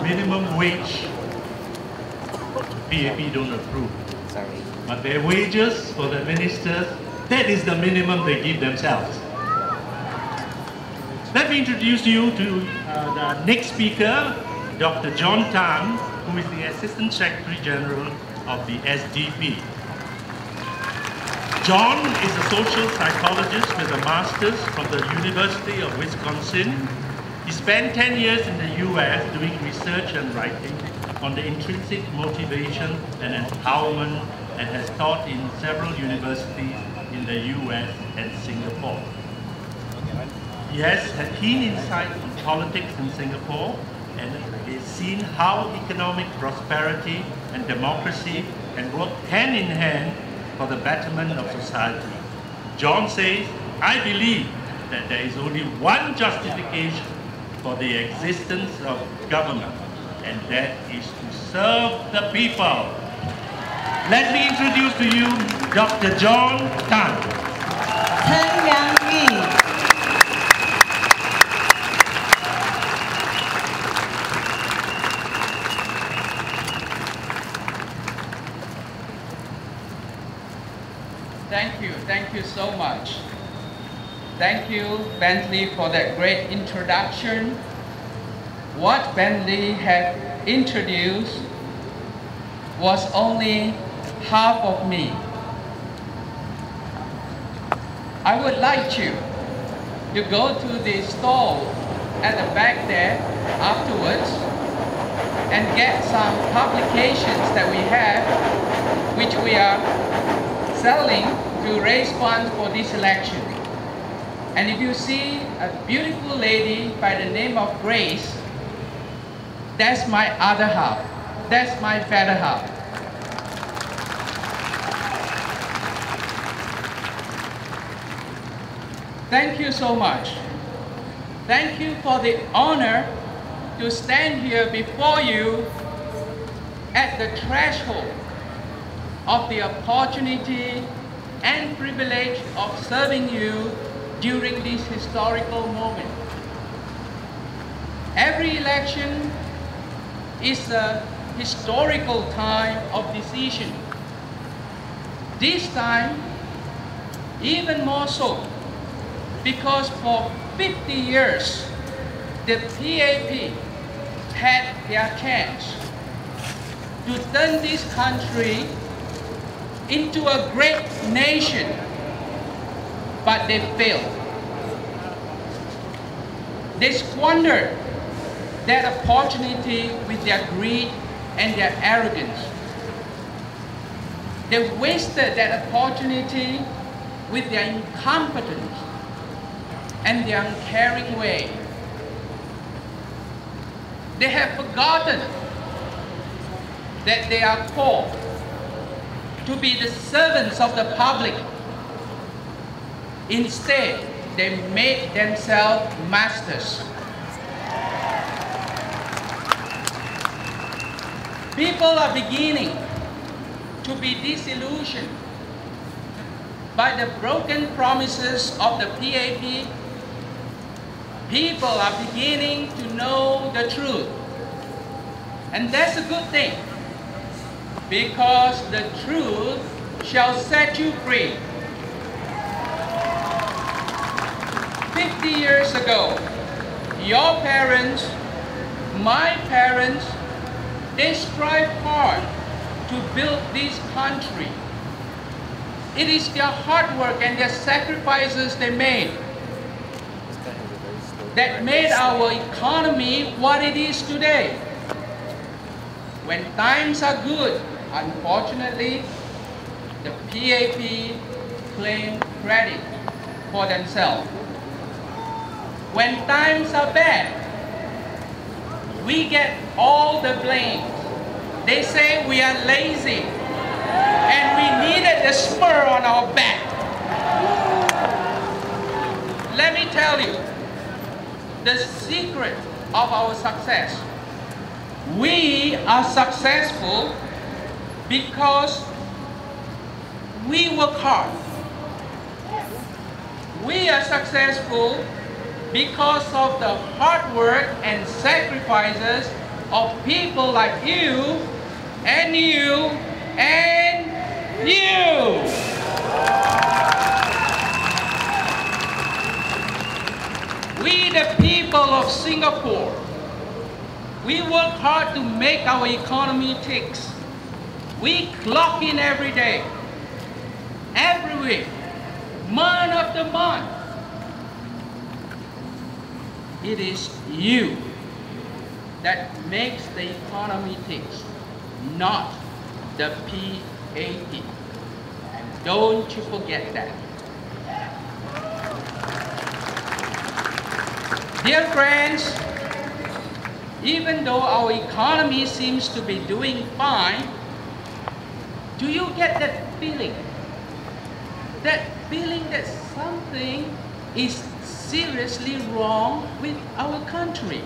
Minimum wage, PAP don't approve. But their wages for the ministers, that is the minimum they give themselves. Let me introduce you to the next speaker, Dr. John Tan, who is the Assistant Secretary General of the SDP. John is a social psychologist with a master's from the University of Wisconsin. He spent 10 years in the US doing research and writing on the intrinsic motivation and empowerment, and has taught in several universities in the US and Singapore. He has had keen insight on politics in Singapore and has seen how economic prosperity and democracy can work hand in hand for the betterment of society. John says, I believe that there is only one justification for the existence of government, and that is to serve the people. Let me introduce to you Dr. John Tan. Thank you so much. Thank you, Bentley, for that great introduction. What Bentley had introduced was only half of me. I would like you to go to the stall at the back there afterwards and get some publications that we have, which we are selling to raise funds for this election. And if you see a beautiful lady by the name of Grace, that's my other half. That's my better half. Thank you so much. Thank you for the honor to stand here before you at the threshold of the opportunity and privilege of serving you during this historical moment. Every election is a historical time of decision. This time, even more so, because for 50 years, the PAP had their chance to turn this country into a great nation, but they failed. They squandered that opportunity with their greed and their arrogance. They wasted that opportunity with their incompetence and their uncaring way. They have forgotten that they are called to be the servants of the public. Instead, they made themselves masters. People are beginning to be disillusioned by the broken promises of the PAP. People are beginning to know the truth. And that's a good thing, because the truth shall set you free. 50 years ago, your parents, my parents, they strive hard to build this country. It is their hard work and their sacrifices they made that made our economy what it is today. When times are good, unfortunately, the PAP claim credit for themselves. When times are bad, we get all the blame. They say we are lazy and we needed a spur on our back. Let me tell you the secret of our success. We are successful because we work hard. We are successful because of the hard work and sacrifices of people like you and you and you. We, the people of Singapore, we work hard to make our economy tick. We clock in every day, every week, month after month. It is you that makes the economy tick, not the PAP. And don't you forget that. Dear friends, even though our economy seems to be doing fine, do you get that feeling? That feeling that something is seriously wrong with our country.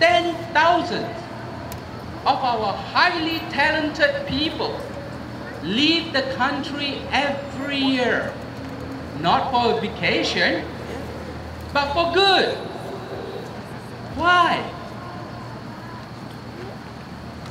10,000 of our highly talented people leave the country every year, not for a vacation, but for good. Why?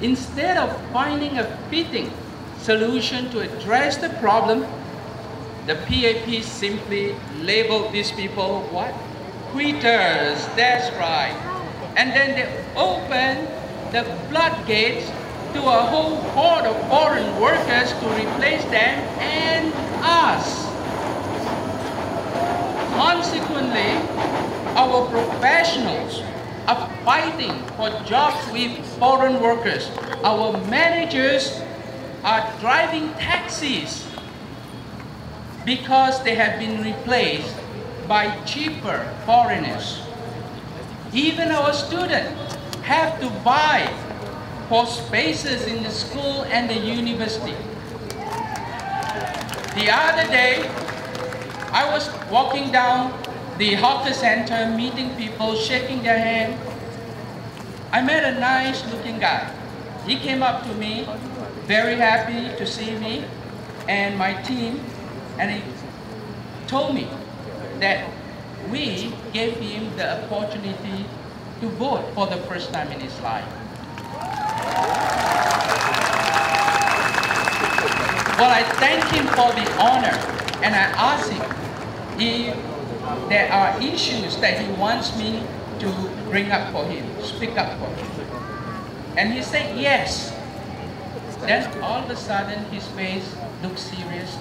Instead of finding a fitting solution to address the problem, the PAP simply labeled these people what? Quitters, that's right. And then they open the floodgates to a whole horde of foreign workers to replace them and us. Consequently, our professionals are fighting for jobs with foreign workers. Our managers are driving taxis because they have been replaced by cheaper foreigners. Even our students have to buy for spaces in the school and the university. The other day, I was walking down the hawker center, meeting people, shaking their hand. I met a nice looking guy. He came up to me, very happy to see me and my team, and he told me that we gave him the opportunity to vote for the first time in his life. Well, I thank him for the honor, and I asked him if there are issues that he wants me to bring up for him, speak up for him. And he said yes. Then all of a sudden his face looked serious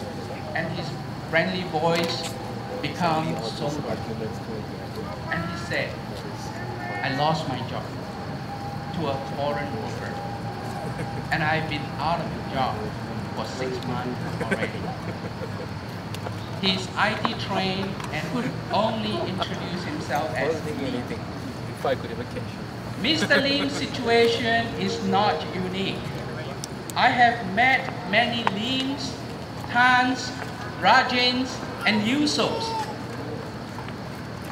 and his friendly voice became somber. And he said, I lost my job to a foreign worker. And I've been out of the job for 6 months already. He's IT trained and could only introduce himself as Lee. If I could ever catch you. Mr. Lim's situation is not unique. I have met many Lims, Tans, Rajins, and Yusops.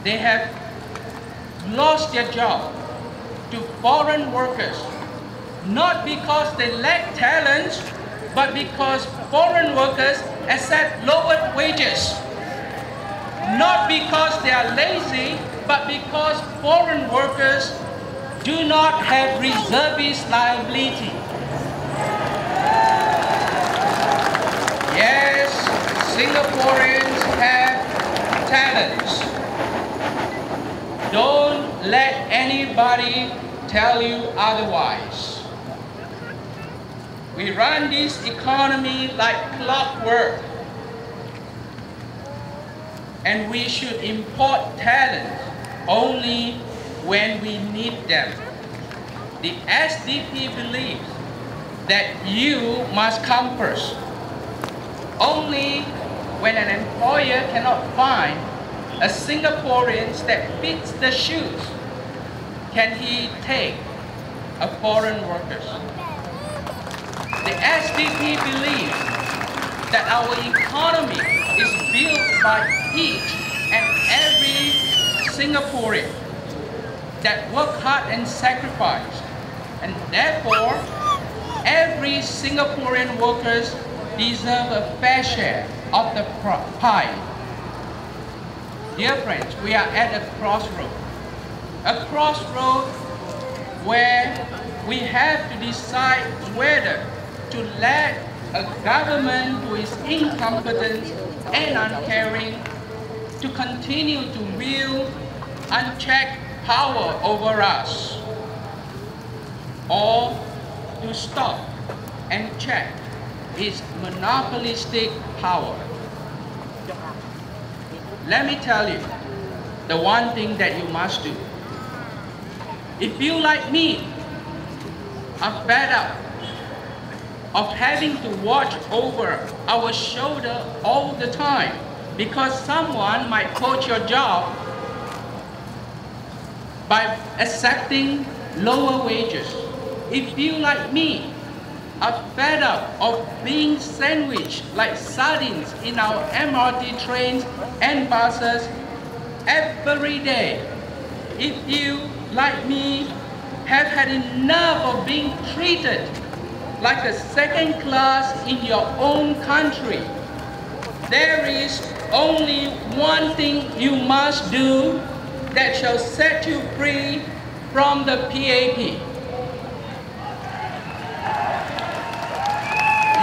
They have lost their job to foreign workers, not because they lack talent, but because foreign workers accept lowered wages. Not because they are lazy, but because foreign workers do not have reservist liability. Yes, Singaporeans have talents. Don't let anybody tell you otherwise. We run this economy like clockwork, and we should import talent only when we need them. The SDP believes that you must come first. Only when an employer cannot find a Singaporean that fits the shoes can he take a foreign worker. The SDP believes that our economy is built by each and every Singaporean that work hard and sacrifice, and therefore every Singaporean workers deserve a fair share of the pie. Dear friends, we are at a crossroad. A crossroad where we have to decide whether to let a government who is incompetent and uncaring to continue to wield unchecked power over us, or to stop and check its monopolistic power. Let me tell you the one thing that you must do. If you, like me, are fed up of having to watch over our shoulder all the time because someone might poach your job by accepting lower wages. If you, like me, are fed up of being sandwiched like sardines in our MRT trains and buses every day. If you, like me, have had enough of being treated like a second class in your own country, there is only one thing you must do that shall set you free from the PAP.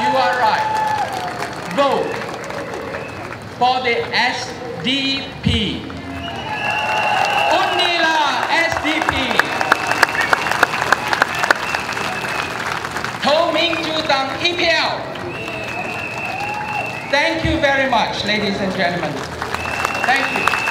You are right. Vote for the SDP. Undilah SDP. Thank you very much, ladies and gentlemen. Thank you.